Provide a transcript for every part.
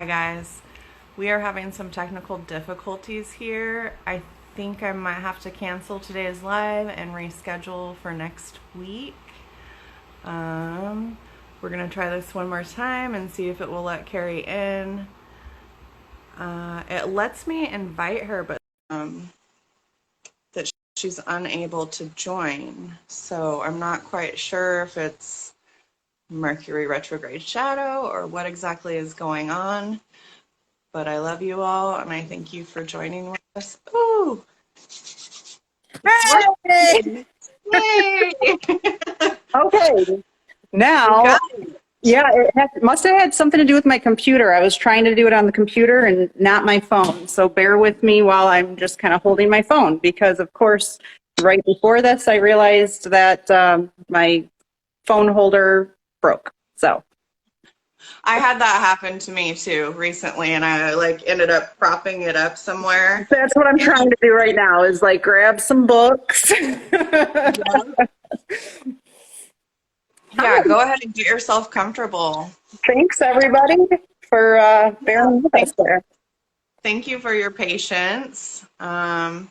Hi guys, we are having some technical difficulties here. I think I might have to cancel today's live and reschedule for next week. Um, we're gonna try this one more time and see if it will let Kari in. It lets me invite her, but that she's unable to join. So I'm not quite sure if it's Mercury retrograde shadow or what exactly is going on. But I love you all, and I thank you for joining with us. Ooh, it's Hey! working! Yay! Okay. We Now, got it. yeah, must have had something to do with my computer. I was trying to do it on the computer and not my phone. So bear with me while I'm just kind of holding my phone because, of course, right before this, I realized that my phone holder broke. So I had that happen to me too recently, and I ended up propping it up somewhere. that's what I'm trying to do right now is like grab some books. Yeah. Yeah, go ahead and get yourself comfortable. Thanks, everybody, for bearing with us Thank, there. thank you for your patience. You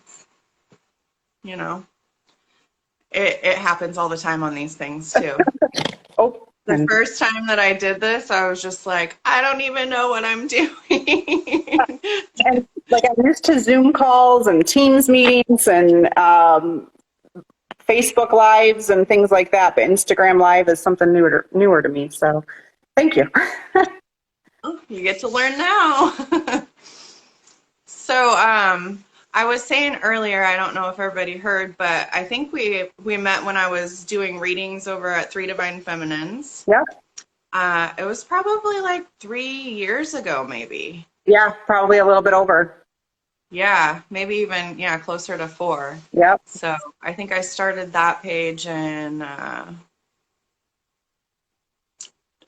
know, it happens all the time on these things too. Oh, The and first time that I did this, I was just like, I don't even know what I'm doing. And like I'm used to Zoom calls and Teams meetings and Facebook lives and things like that, but Instagram Live is something newer to me. So thank you. You get to learn now. So, I was saying earlier, I don't know if everybody heard, but I think we met when I was doing readings over at Three Divine Feminines. Yeah, It was probably like 3 years ago, maybe. yeah, probably a little bit over. Yeah, maybe even, yeah, closer to 4. Yep. So I think I started that page in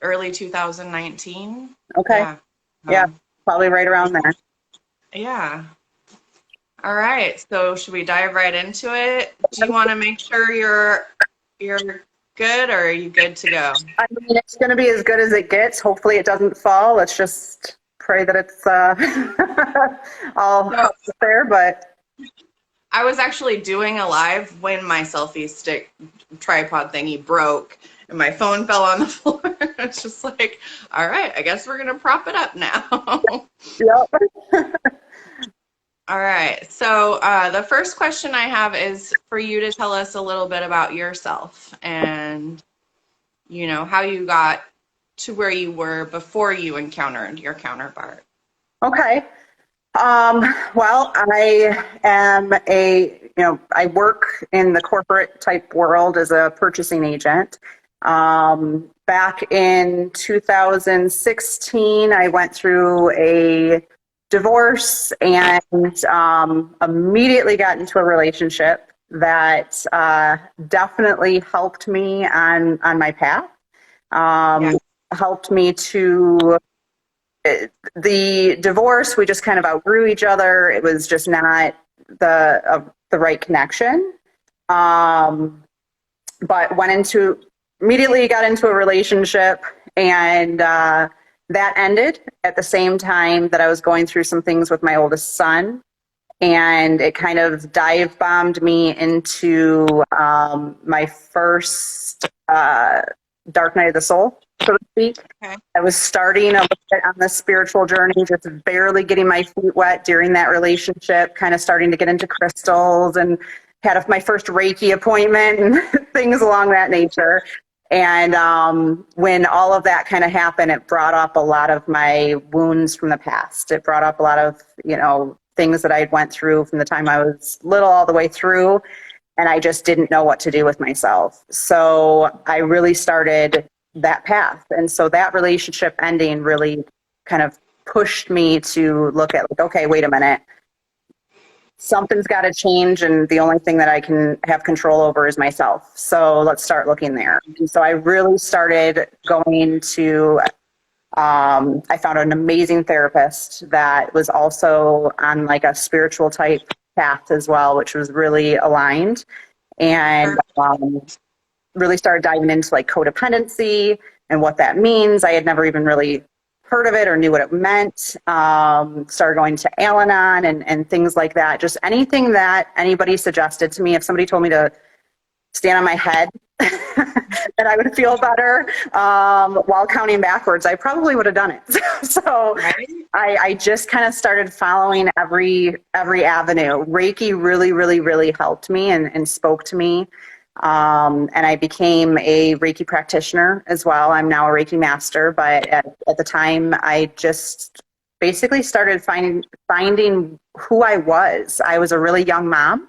early 2019. Okay. Yeah. Yeah, Um, probably right around there. yeah. All right. So should we dive right into it? Do you want to make sure you're good, or are you good to go? I mean, it's going to be as good as it gets. Hopefully, it doesn't fall. Let's just pray that it's all So there. But I was actually doing a live when my selfie stick tripod thingy broke and my phone fell on the floor. It's just like, all right, I guess we're gonna prop it up now. yep. All right. So the first question I have is for you to tell us a little bit about yourself and how you got to where you were before you encountered your counterpart. Okay. Well, I am I work in the corporate type world as a purchasing agent. Back in 2016, I went through a divorce and immediately got into a relationship that definitely helped me on my path. Yeah. Helped me to the divorce, we just kind of outgrew each other. It was just not the right connection. Um, but immediately got into a relationship, and that ended at the same time that I was going through some things with my oldest son. And it kind of dive bombed me into my first dark night of the soul, so to speak. Okay. I was starting a little bit on this spiritual journey, just barely getting my feet wet during that relationship, kind of starting to get into crystals and had my first Reiki appointment and things along that nature. And when all of that kind of happened, it brought up a lot of my wounds from the past. It brought up a lot of, things that I went through from the time I was little all the way through. And I just didn't know what to do with myself. So I really started that path. And so that relationship ending really kind of pushed me to look at like, okay, wait a minute. Something's got to change, and the only thing that I can have control over is myself. So let's start looking there. And so I really started going to I found an amazing therapist that was also on like a spiritual type path as well, which was really aligned, and really started diving into like codependency and what that means. I had never even really heard of it or knew what it meant. Started going to Al-Anon and things like that. Just anything that anybody suggested to me. If somebody told me to stand on my head, that I would feel better while counting backwards, I probably would have done it. So Right? I just kind of started following every avenue. Reiki really, really, really helped me and spoke to me. And I became a Reiki practitioner as well. I'm now a Reiki master, but at the time I just basically started finding who I was. I was a really young mom.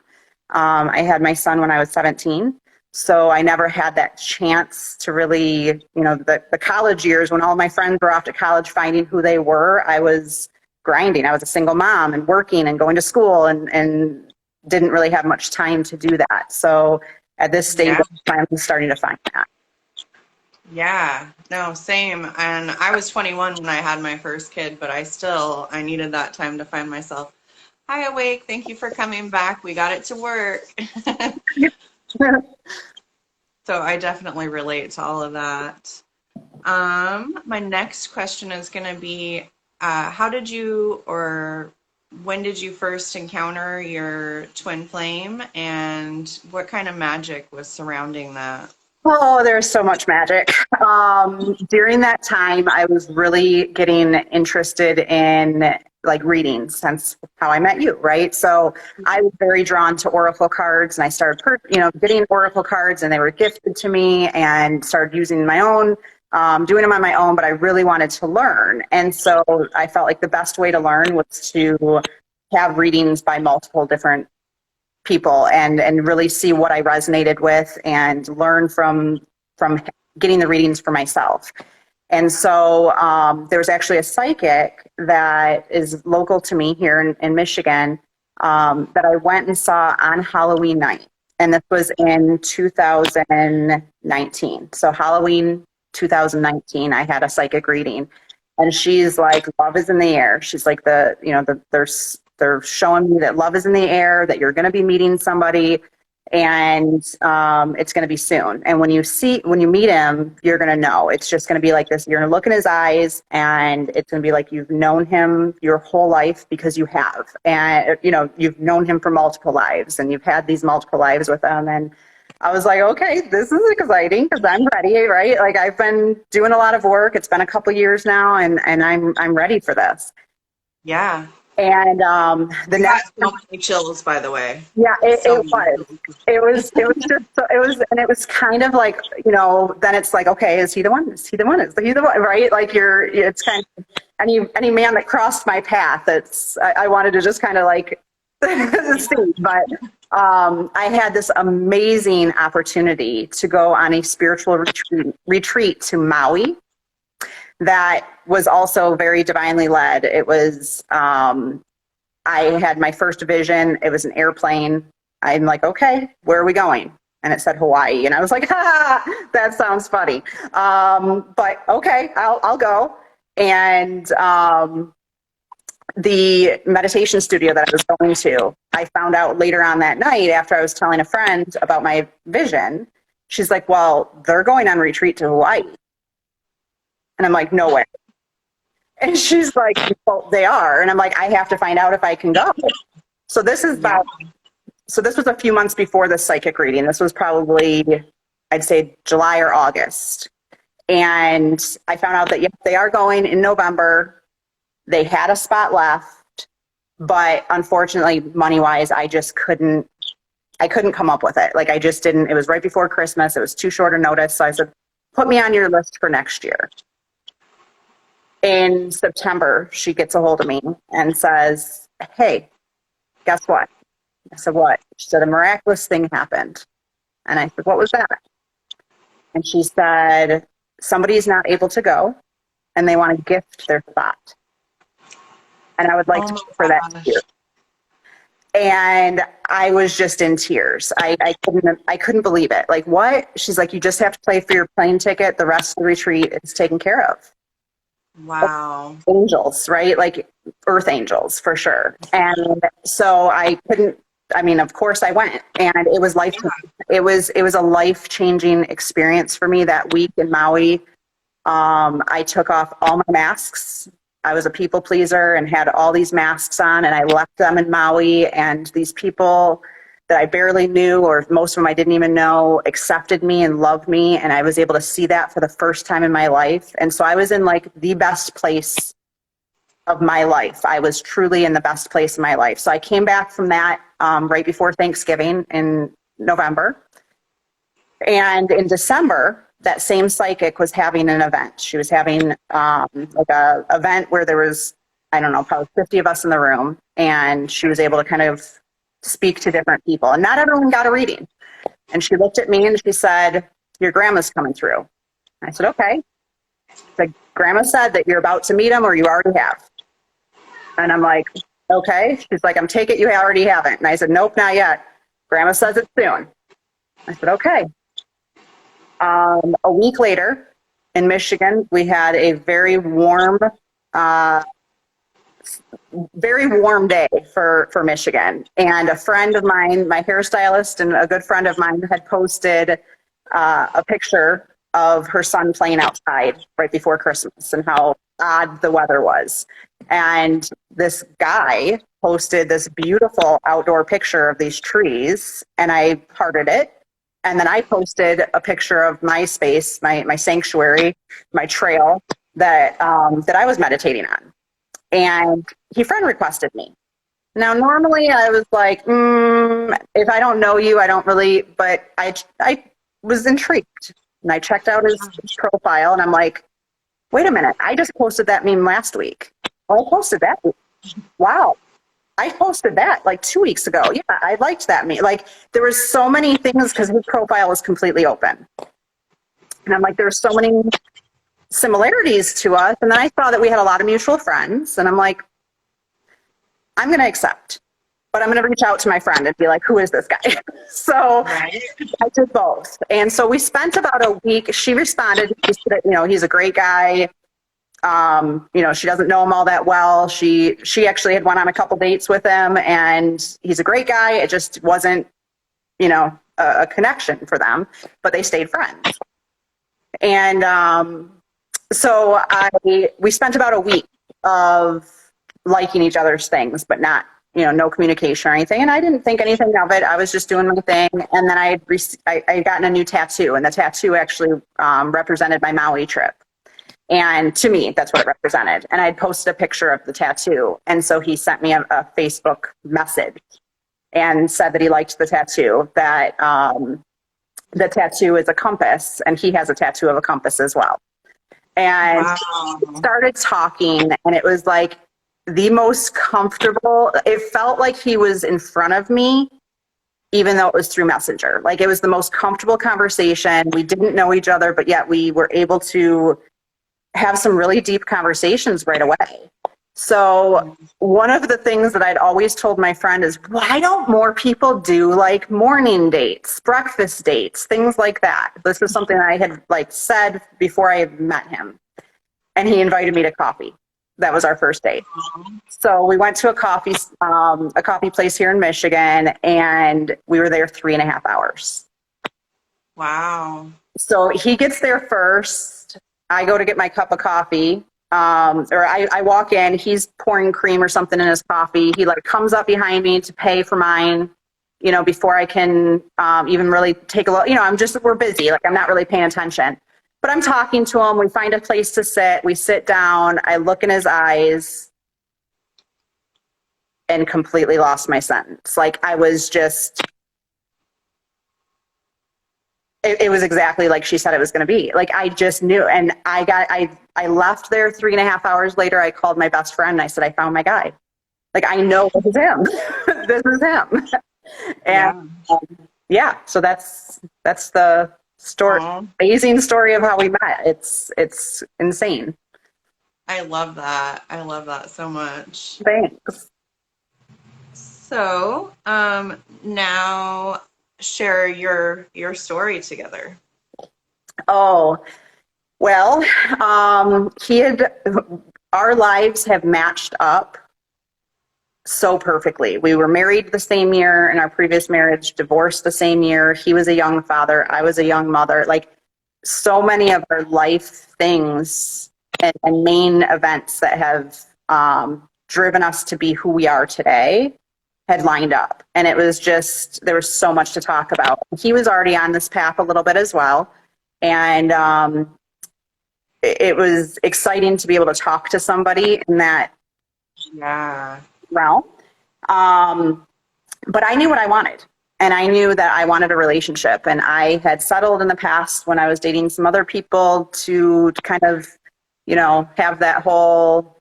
I had my son when I was 17. So I never had that chance to really, the college years when all my friends were off to college finding who they were, I was grinding. I was a single mom and working and going to school and didn't really have much time to do that. So at this stage, Yeah. I'm starting to find that. Yeah, no, same. And I was 21 when I had my first kid, but I needed that time to find myself. Hi, Awake. Thank you for coming back. We got it to work. So I definitely relate to all of that. My next question is going to be, how did you or when did you first encounter your twin flame, and what kind of magic was surrounding that? Oh, there's so much magic. During that time, I was really getting interested in like readings since how I met you, right? So I was very drawn to oracle cards, and I started, getting oracle cards, and they were gifted to me, and started using my own, doing them on my own. But I really wanted to learn, and so I felt like the best way to learn was to have readings by multiple different people and really see what I resonated with and learn from getting the readings for myself. And so there's actually a psychic that is local to me here in Michigan that I went and saw on Halloween night. And this was in 2019. So Halloween 2019, I had a psychic reading. And she's like, love is in the air. She's like, they're showing me that love is in the air, that you're going to be meeting somebody, and it's going to be soon. And when you meet him, you're going to know. It's just going to be like this. You're going to look in his eyes, and it's going to be like you've known him your whole life, because you have. And, you've known him for multiple lives, and you've had these multiple lives with him. And I was like, okay, this is exciting because I'm ready, right? Like I've been doing a lot of work. It's been a couple years now, and I'm ready for this. Yeah. And the I next, got so many chills, by the way. yeah, it So was. It was just, and it was kind of like, then it's like, okay, is he the one? Is he the one? Is he the one? Right? Like it's kind of any man that crossed my path. I wanted to just kind of like see, but I had this amazing opportunity to go on a spiritual retreat to Maui. That was also very divinely led. It was, I had my first vision. It was an airplane. I'm like, okay, where are we going? And it said Hawaii. And I was like, that sounds funny. But okay, I'll go. And the meditation studio that I was going to, I found out later on that night after I was telling a friend about my vision. She's like, well, they're going on retreat to Hawaii. And I'm like, no way. And she's like, well, they are. And I'm like, I have to find out if I can go. So this is so this was a few months before the psychic reading. This was probably, I'd say July or August. And I found out that, yes, they are going in November. They had a spot left, but unfortunately, money-wise, I couldn't come up with it. Like I just didn't, it was right before Christmas. It was too short a notice. So I said, put me on your list for next year. In September, she gets a hold of me and says, hey, guess what? I said, what? She said, a miraculous thing happened. And I said, what was that? And she said, somebody's not able to go and they want to gift their spot. And I would like to pay for that too. And I was just in tears. I couldn't believe it. Like, what? She's like, you just have to pay for your plane ticket. The rest of the retreat is taken care of. Wow. Angels, right? Like earth angels for sure. And so of course I went, and it was life. It was a life-changing experience for me that week in Maui. I took off all my masks. I was a people pleaser and had all these masks on, and I left them in Maui, and these people that I barely knew, or most of them I didn't even know, accepted me and loved me, and I was able to see that for the first time in my life. And so I was in like the best place of my life. I was truly in the best place in my life. So I came back from that right before Thanksgiving in November. And in December, that same psychic was having an event. She was having like a event where there was, I don't know, probably 50 of us in the room. And she was able to kind of speak to different people. And not everyone got a reading. And she looked at me and she said, your grandma's coming through. I said, okay. The grandma said that you're about to meet him or you already have. And I'm like, okay. She's like, I'm taking it you already haven't. And I said, nope, not yet. Grandma says it's soon. I said, okay. A week later in Michigan, we had a very warm day for Michigan. And a friend of mine, my hairstylist and a good friend of mine, had posted a picture of her son playing outside right before Christmas and how odd the weather was. And this guy posted this beautiful outdoor picture of these trees, and I hearted it. And then I posted a picture of my space, my sanctuary, my trail that I was meditating on. And he friend requested me. Now, normally I was like, if I don't know you, I don't really, but I was intrigued. And I checked out his profile and I'm like, wait a minute, I just posted that meme last week. Oh, I posted that. Wow. I posted that like 2 weeks ago. Yeah, I liked that meme. Like there was so many things because his profile was completely open. And I'm like, there's so many similarities to us. And then I saw that we had a lot of mutual friends. And I'm like, I'm going to accept. But I'm going to reach out to my friend and be like, who is this guy? So I did both. And so we spent about a week. She responded, she said, he's a great guy. She doesn't know him all that well. She actually had went on a couple dates with him, and he's a great guy. It just wasn't, a connection for them, but they stayed friends. And so we spent about a week of liking each other's things, but not, no communication or anything. And I didn't think anything of it. I was just doing my thing. And then I had gotten a new tattoo, and the tattoo actually represented my Maui trip. And to me, that's what it represented. And I'd posted a picture of the tattoo. And so he sent me a Facebook message and said that he liked the tattoo, that the tattoo is a compass, and he has a tattoo of a compass as well. And we started talking, and it was like the most comfortable. It felt like he was in front of me, even though it was through Messenger. Like it was the most comfortable conversation. We didn't know each other, but yet we were able to have some really deep conversations right away. So one of the things that I'd always told my friend is, why don't more people do like morning dates, breakfast dates, things like that? This is something I had said before I met him. And he invited me to coffee. That was our first date. So we went to a coffee place here in Michigan, and we were there 3.5 hours. Wow. So he gets there first. I go to get my cup of coffee, or I walk in, he's pouring cream or something in his coffee. He comes up behind me to pay for mine, before I can even really take a look. We're busy. I'm not really paying attention, but I'm talking to him. We find a place to sit. We sit down. I look in his eyes and completely lost my sentence. I was just... It was exactly like she said it was going to be. I just knew. And I left there 3.5 hours later. I called my best friend and I said, I found my guy. I know this is him. This is him. And so that's the story. Amazing story of how we met. It's insane. I love that. I love that so much. Thanks. So now share your story together. Oh, well, our lives have matched up so perfectly. We were married the same year in our previous marriage, divorced the same year. He was a young father. I was a young mother. so many of our life things and main events that have driven us to be who we are today had lined up. And it was just, there was so much to talk about. He was already on this path a little bit as well. And it was exciting to be able to talk to somebody in that realm. But I knew what I wanted. And I knew that I wanted a relationship. And I had settled in the past when I was dating some other people to kind of, you know, have that whole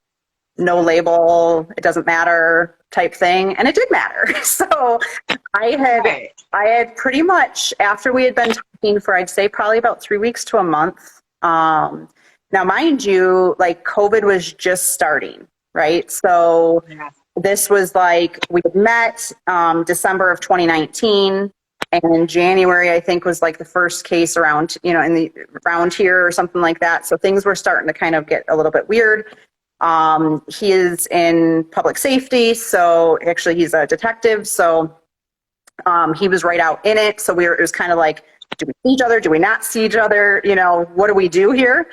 no label, it doesn't matter type thing. And it did matter. So I had pretty much, after we had been talking for, I'd say probably about 3 weeks to a month. Now, mind you, like COVID was just starting, right? So this was like, we had met December of 2019, and in January, I think, was like the first case around, you know, around here or something like that. So things were starting to kind of get a little bit weird. He is in public safety, so actually he's a detective. So he was right out in it. So it was kind of like, do we see each other? Do we not see each other? You know, what do we do here?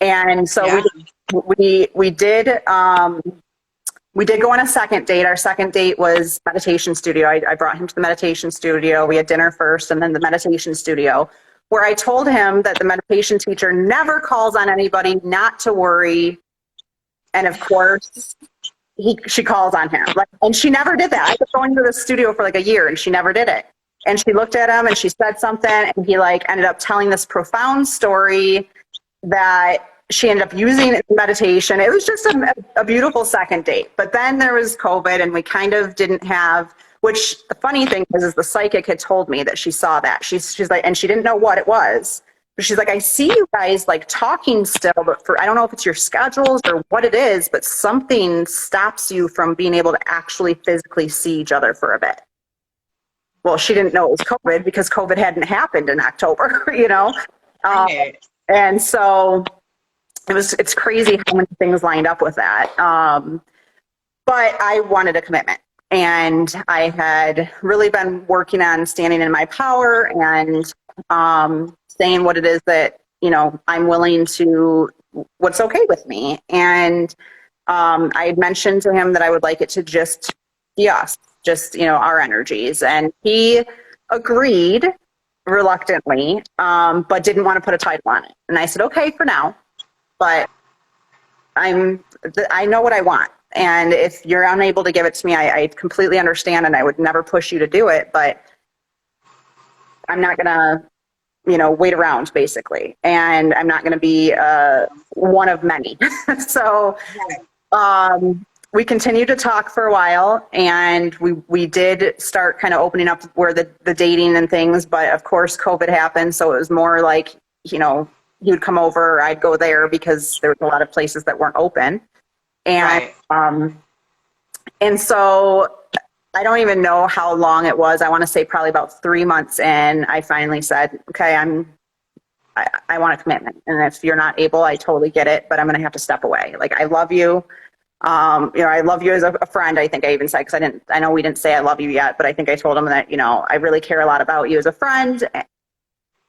And so we did go on a second date. Our second date was meditation studio. I brought him to the meditation studio. We had dinner first and then the meditation studio, where I told him that the meditation teacher never calls on anybody not to worry. And of course, she calls on him. And she never did that. I was going to the studio for like a year and she never did it. And she looked at him and she said something, and he like ended up telling this profound story that she ended up using in meditation. It was just a beautiful second date. But then there was COVID, and we kind of didn't have, which the funny thing is the psychic had told me that she saw that. She's like, and she didn't know what it was. But she's like, I see you guys like talking still, but I don't know if it's your schedules or what it is, but something stops you from being able to actually physically see each other for a bit. Well, she didn't know it was COVID because COVID hadn't happened in October, you know? And so it's crazy how many things lined up with that. But I wanted a commitment, and I had really been working on standing in my power and saying what it is that, you know, I'm willing to, what's okay with me. And I had mentioned to him that I would like it to just be us, just, you know, our energies. And he agreed reluctantly, but didn't want to put a title on it. And I said, okay, for now, but I know what I want. And if you're unable to give it to me, I completely understand, and I would never push you to do it, but I'm not going to, you know, wait around basically. And I'm not going to be one of many. So we continued to talk for a while, and we did start kind of opening up where the dating and things, but of course COVID happened. So it was more like, you know, he would come over, I'd go there because there was a lot of places that weren't open. And, and so I don't even know how long it was. I want to say probably about 3 months in, I finally said, okay, I want a commitment. And if you're not able, I totally get it, but I'm going to have to step away. Like, I love you. You know, I love you as a friend. I think I even said, because I know we didn't say I love you yet, but I think I told him that, you know, I really care a lot about you as a friend.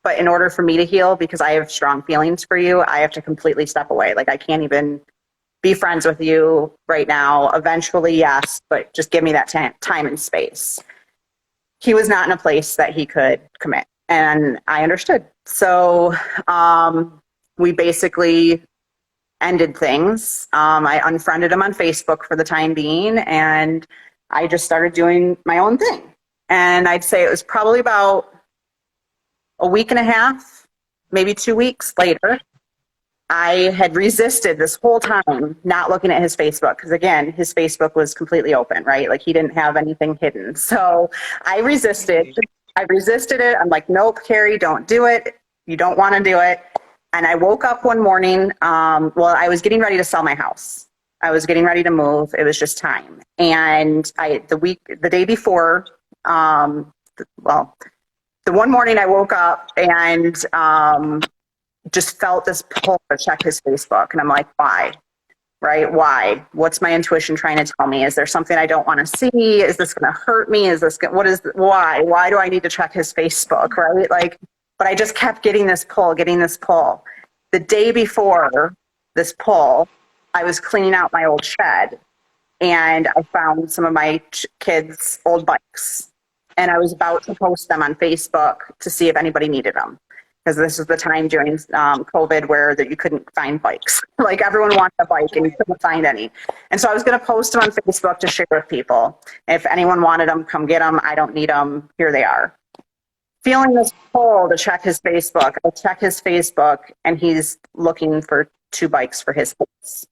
But in order for me to heal, because I have strong feelings for you, I have to completely step away. Like, I can't even be friends with you right now. Eventually, yes, but just give me that time and space. He was not in a place that he could commit, and I understood. So we basically ended things. I unfriended him on Facebook for the time being, and I just started doing my own thing. And I'd say it was probably about a week and a half, maybe 2 weeks later, I had resisted this whole time not looking at his Facebook, because again, his Facebook was completely open, right? Like, he didn't have anything hidden. So I resisted it. I'm like, nope, Kari, don't do it. You don't want to do it. And I woke up one morning, well, I was getting ready to sell my house. I was getting ready to move. It was just time. And the day before, the one morning I woke up and just felt this pull to check his Facebook. And I'm like, why? Right? Why? What's my intuition trying to tell me? Is there something I don't want to see? Is this going to hurt me? Why? Why do I need to check his Facebook? Right? Like, but I just kept getting this pull, getting this pull. The day before this pull, I was cleaning out my old shed and I found some of my kids' old bikes. And I was about to post them on Facebook to see if anybody needed them. Because this was the time during COVID where that you couldn't find bikes. Like everyone wanted a bike and you couldn't find any. And so I was going to post them on Facebook to share with people. If anyone wanted them, come get them. I don't need them. Here they are. Feeling this pull to check his Facebook. I check his Facebook and he's looking for 2 bikes for his kids.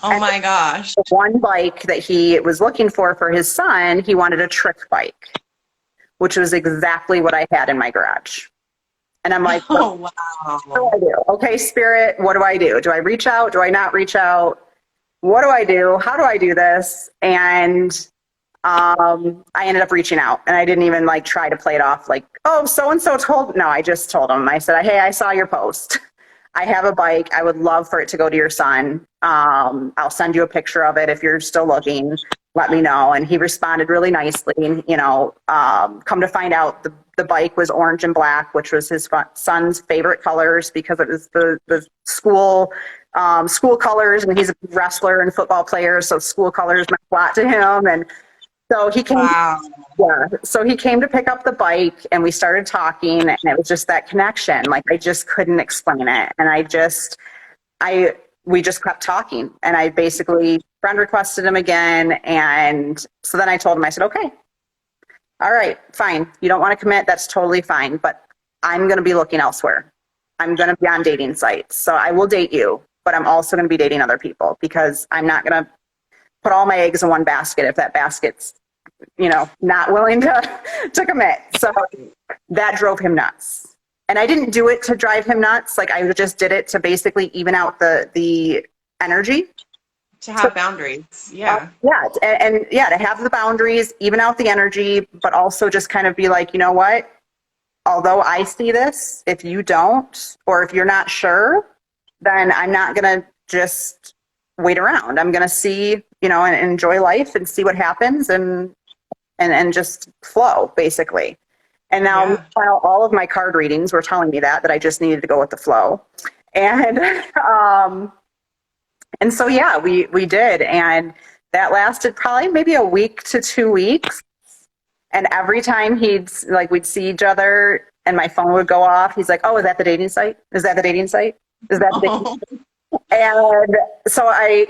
Oh my gosh. The one bike that he was looking for his son, he wanted a trick bike, which was exactly what I had in my garage. And I'm like, oh, wow. What do I do? Okay, Spirit, what do I do? Do I reach out? Do I not reach out? What do I do? How do I do this? And I ended up reaching out, and I didn't even like try to play it off like, oh, so-and-so told. No, I just told him. I said, hey, I saw your post. I have a bike. I would love for it to go to your son. I'll send you a picture of it if you're still looking. Let me know. And he responded really nicely. And, you know, come to find out, the bike was orange and black, which was his son's favorite colors because it was the school colors, and he's a wrestler and football player, so school colors meant a lot to him. And so he came. Wow. Yeah. So he came to pick up the bike, and we started talking, and it was just that connection. Like I just couldn't explain it, and we just kept talking, and I basically friend requested him again, and so then I told him, I said, okay, all right, fine. You don't want to commit. That's totally fine, but I'm going to be looking elsewhere. I'm going to be on dating sites, so I will date you, but I'm also going to be dating other people because I'm not going to put all my eggs in one basket if that basket's, you know, not willing to commit. So that drove him nuts. And I didn't do it to drive him nuts. Like I just did it to basically even out the energy. To have boundaries. Yeah. And to have the boundaries, even out the energy, but also just kind of be like, you know what? Although I see this, if you don't, or if you're not sure, then I'm not going to just wait around. I'm going to see, you know, and enjoy life and see what happens and just flow basically. And now while all of my card readings were telling me that I just needed to go with the flow. And, and so, yeah, we did. And that lasted probably maybe a week to 2 weeks. And every time we'd see each other and my phone would go off, he's like, oh, is that the dating site? Is that the dating site? Is that the dating site? And so I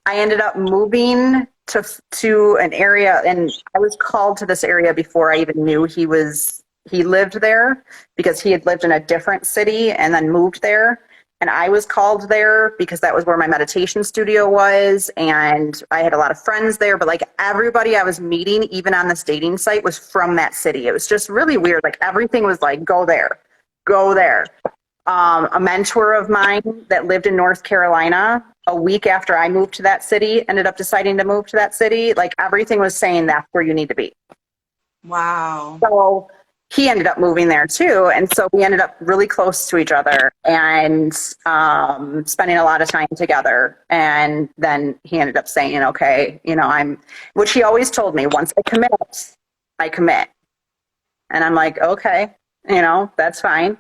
ended up moving to an area, and I was called to this area before I even knew he lived there, because he had lived in a different city and then moved there. And I was called there because that was where my meditation studio was, and I had a lot of friends there, but like everybody I was meeting, even on this dating site, was from that city. It was just really weird. Like everything was like, go there, go there. A mentor of mine that lived in North Carolina, a week after I moved to that city, ended up deciding to move to that city. Like everything was saying that's where you need to be. Wow. So he ended up moving there too. And so we ended up really close to each other and spending a lot of time together. And then he ended up saying, okay, you know, which he always told me, once I commit, I commit. And I'm like, okay, you know, that's fine.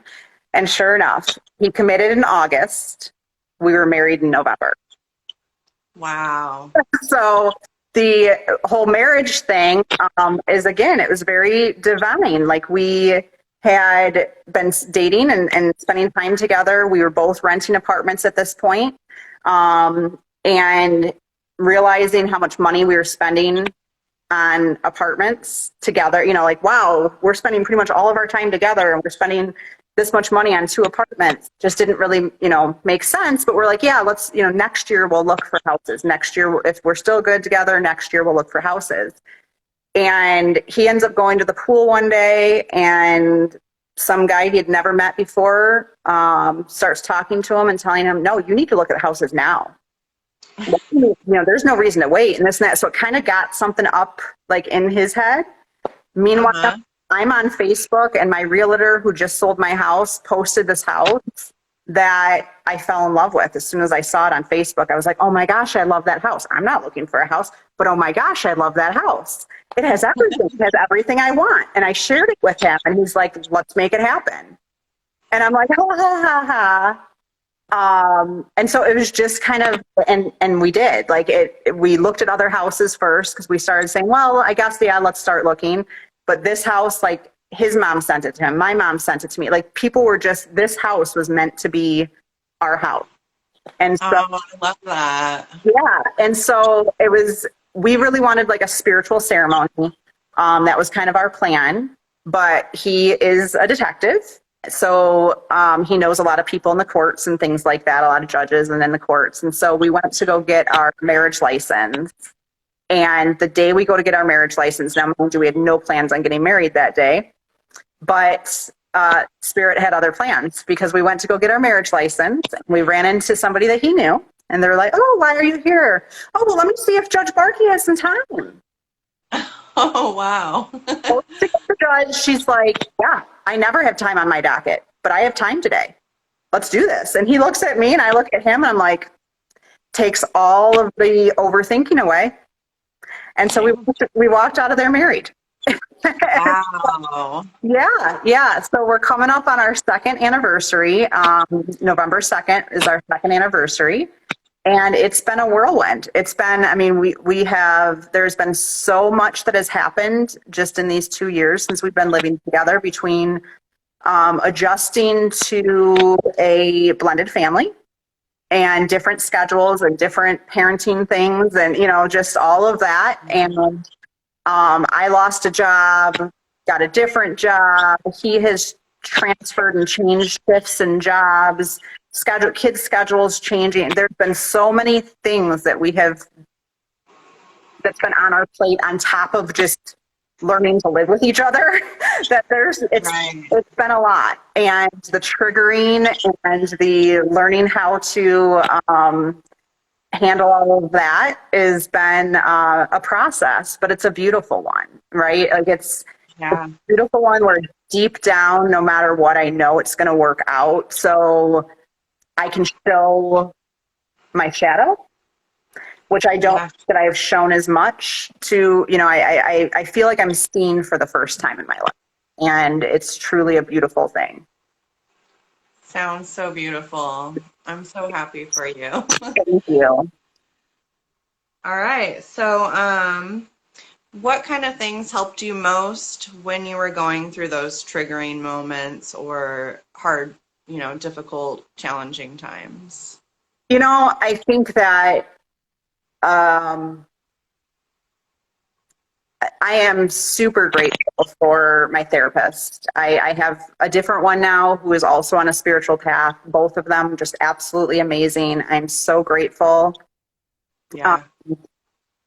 And sure enough, he committed in August. We were married in November. Wow. So the whole marriage thing is, again, it was very divine. Like we had been dating and spending time together. We were both renting apartments at this point, and realizing how much money we were spending on apartments together. You know, like, wow, we're spending pretty much all of our time together, and we're spending this much money on 2 apartments. Just didn't really, you know, make sense. But we're like, yeah, let's, you know, next year we'll look for houses. Next year, if we're still good together, next year we'll look for houses. And he ends up going to the pool one day, and some guy he had never met before starts talking to him and telling him, no, you need to look at houses now. You know, there's no reason to wait, and this and that. So it kind of got something up like in his head. Meanwhile, I'm on Facebook, and my realtor who just sold my house posted this house, that I fell in love with. As soon as I saw it on Facebook, I was like, oh my gosh, I love that house. I'm not looking for a house, but oh my gosh, I love that house. It has everything. It has everything I want. And I shared it with him, and he's like, let's make it happen. And I'm like, ha ha ha ha. And so it was just kind of, and we did like we looked at other houses first because we started saying, well, I guess, yeah, let's start looking. But this house, like his mom sent it to him. My mom sent it to me. Like people were just, this house was meant to be our house. And so, Oh, I love that. yeah. And so it was, we really wanted like a spiritual ceremony. That was kind of our plan, but he is a detective. So he knows a lot of people in the courts and things like that, a lot of judges and in the courts. And so we went to go get our marriage license. And the day we go to get our marriage license, now mind you, we had no plans on getting married that day, but Spirit had other plans because we went to go get our marriage license. And we ran into somebody that he knew. And they're like, oh, why are you here? Oh, well, let me see if Judge Barkey has some time. Oh, wow. The judge, she's like, yeah, I never have time on my docket, but I have time today. Let's do this. And he looks at me and I look at him and I'm like, takes all of the overthinking away. And so we walked out of there married. Wow. Yeah. So we're coming up on our second anniversary. November 2nd is our second anniversary. And it's been a whirlwind. It's been, I mean, there's been so much that has happened just in these 2 years since we've been living together, between adjusting to a blended family and different schedules and different parenting things and, just all of that. And I lost a job, got a different job. He has transferred and changed shifts and jobs. Kids' schedules changing. There's been so many things that that's been on our plate on top of just learning to live with each other. It's been a lot, and the triggering and the learning how to handle all of that has been a process, but it's a beautiful one, right? Like it's a beautiful one where deep down, no matter what, I know it's going to work out. So I can show my shadow, which I don't think that I have shown as much to, I feel like I'm seen for the first time in my life. And it's truly a beautiful thing. Sounds so beautiful. I'm so happy for you. Thank you. All right. So, what kind of things helped you most when you were going through those triggering moments or hard, difficult, challenging times? I think that I am super grateful for my therapist. I have a different one now who is also on a spiritual path. Both of them just absolutely amazing. I'm so grateful. Yeah.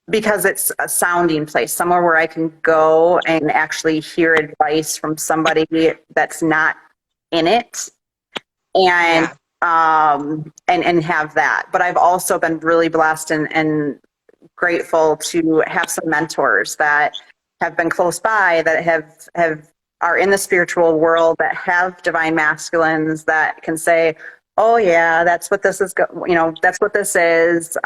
Because it's a sounding place, somewhere where I can go and actually hear advice from somebody that's not in it, and and have that. But I've also been really blessed and grateful to have some mentors that have been close by, that are in the spiritual world, that have divine masculines that can say, oh yeah, that's what this is, that's what this is.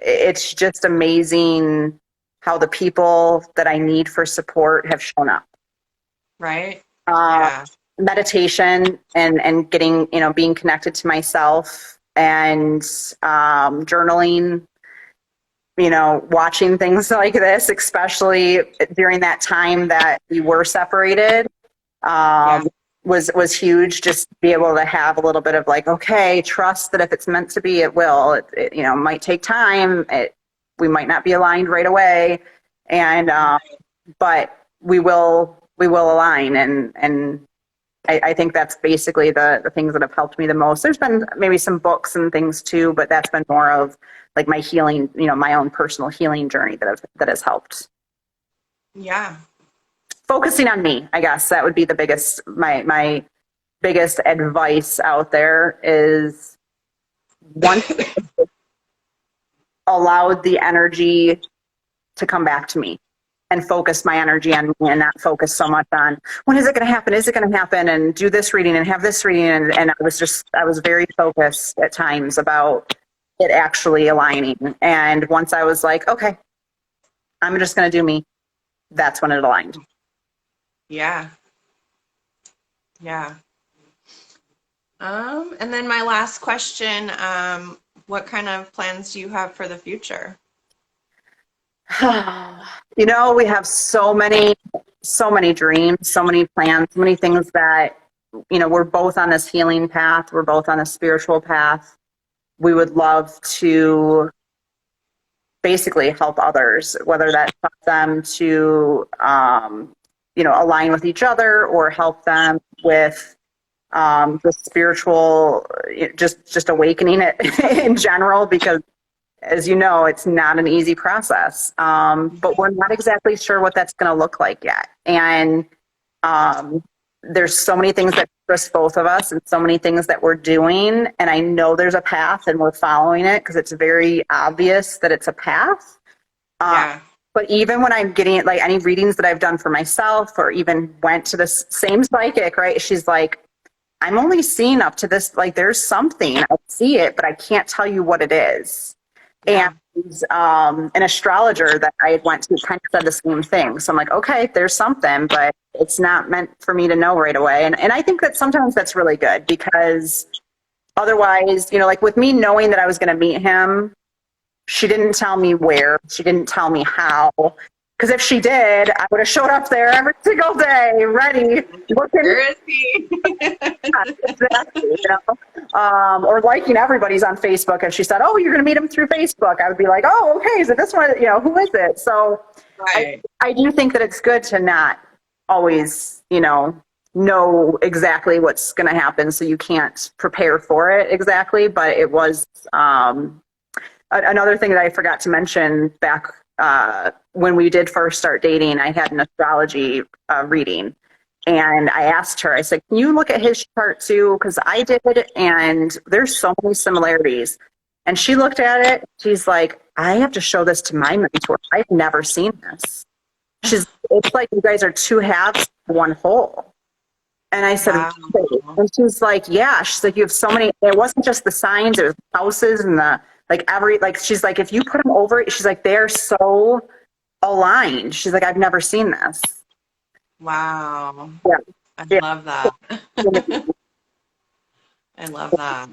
It's just amazing how the people that I need for support have shown up. Right. Meditation and getting, being connected to myself, and journaling, watching things like this, especially during that time that we were separated, was huge. Just to be able to have a little bit of like, okay, trust that if it's meant to be, it will. It might take time. We might not be aligned right away, and but we will align. And I think that's basically the things that have helped me the most. There's been maybe some books and things too, but that's been more of like my healing, my own personal healing journey that has helped. Yeah. Focusing on me, I guess that would be the biggest, my biggest advice out there is, once allowed the energy to come back to me. and focus my energy on me and not focus so much on when is it going to happen? Is it going to happen? And do this reading and have this reading. And I was very focused at times about it actually aligning. And once I was like, okay, I'm just going to do me, that's when it aligned. Yeah. Yeah. And then my last question, what kind of plans do you have for the future? You know, we have so many dreams, so many plans, so many things that, you know, we're both on this healing path. We're both on a spiritual path. We would love to basically help others, whether that's help them to, you know, align with each other or help them with the spiritual, just awakening it in general, because as you know, it's not an easy process. But we're not exactly sure what that's going to look like yet. And there's so many things that interest both of us and so many things that we're doing. And I know there's a path and we're following it because it's very obvious that it's a path. Yeah. But even when I'm getting like any readings that I've done for myself or even went to the same psychic, right? She's like, I'm only seeing up to this, like there's something, I see it, but I can't tell you what it is. Yeah. And an astrologer that I went to kind of said the same thing. So I'm like, okay, there's something, but it's not meant for me to know right away. And I think that sometimes that's really good because otherwise, you know, like with me knowing that I was going to meet him, she didn't tell me where, she didn't tell me how. Because if she did, I would have showed up there every single day, ready, looking. Where is he? Exactly, you know? Or liking everybody's on Facebook. If she said, "Oh, you're going to meet him through Facebook," I would be like, "Oh, okay. Is it this one? You know, who is it?" So, Right. I do think that it's good to not always, you know exactly what's going to happen, so you can't prepare for it exactly. But it was another thing that I forgot to mention back. When we did first start dating, I had an astrology reading. And I asked her, I said, can you look at his chart too? Because I did, and there's so many similarities. And she looked at it. She's like, I have to show this to my mentor. I've never seen this. It's like you guys are two halves of one whole. And I said, Wow. really? And she's like, yeah. She's like, you have so many. It wasn't just the signs, it was the houses and she's like, if you put them over it, she's like, they're so aligned. She's like, I've never seen this. Wow. Yeah. I Yeah. love that. I love that.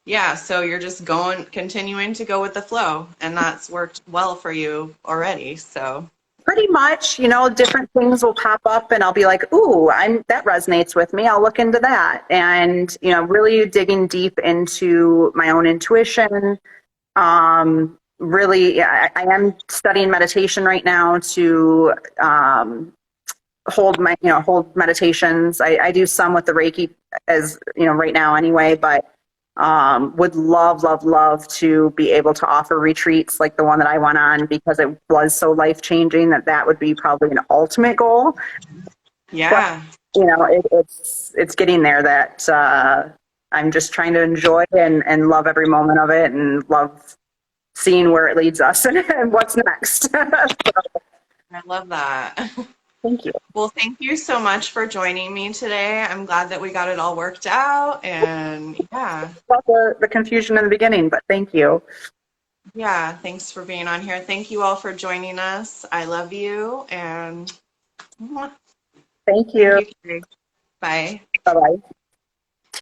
Yeah, so you're just continuing to go with the flow, and that's worked well for you already. So Pretty much, you know, different things will pop up and I'll be like, ooh, that resonates with me. I'll look into that. And, you know, really digging deep into my own intuition. Really, I am studying meditation right now to hold meditations. I do some with the Reiki as, you know, right now anyway, but would love to be able to offer retreats like the one that I went on because it was so life-changing that would be probably an ultimate goal. yeah. But, you know, it's getting there that I'm just trying to enjoy and love every moment of it and love seeing where it leads us and what's next. So, I love that. thank you. Well, thank you so much for joining me today. I'm glad that we got it all worked out, and yeah. About the confusion in the beginning, but thank you. Yeah, thanks for being on here. Thank you all for joining us. I love you, and Thank you. Kari. Bye. Bye-bye.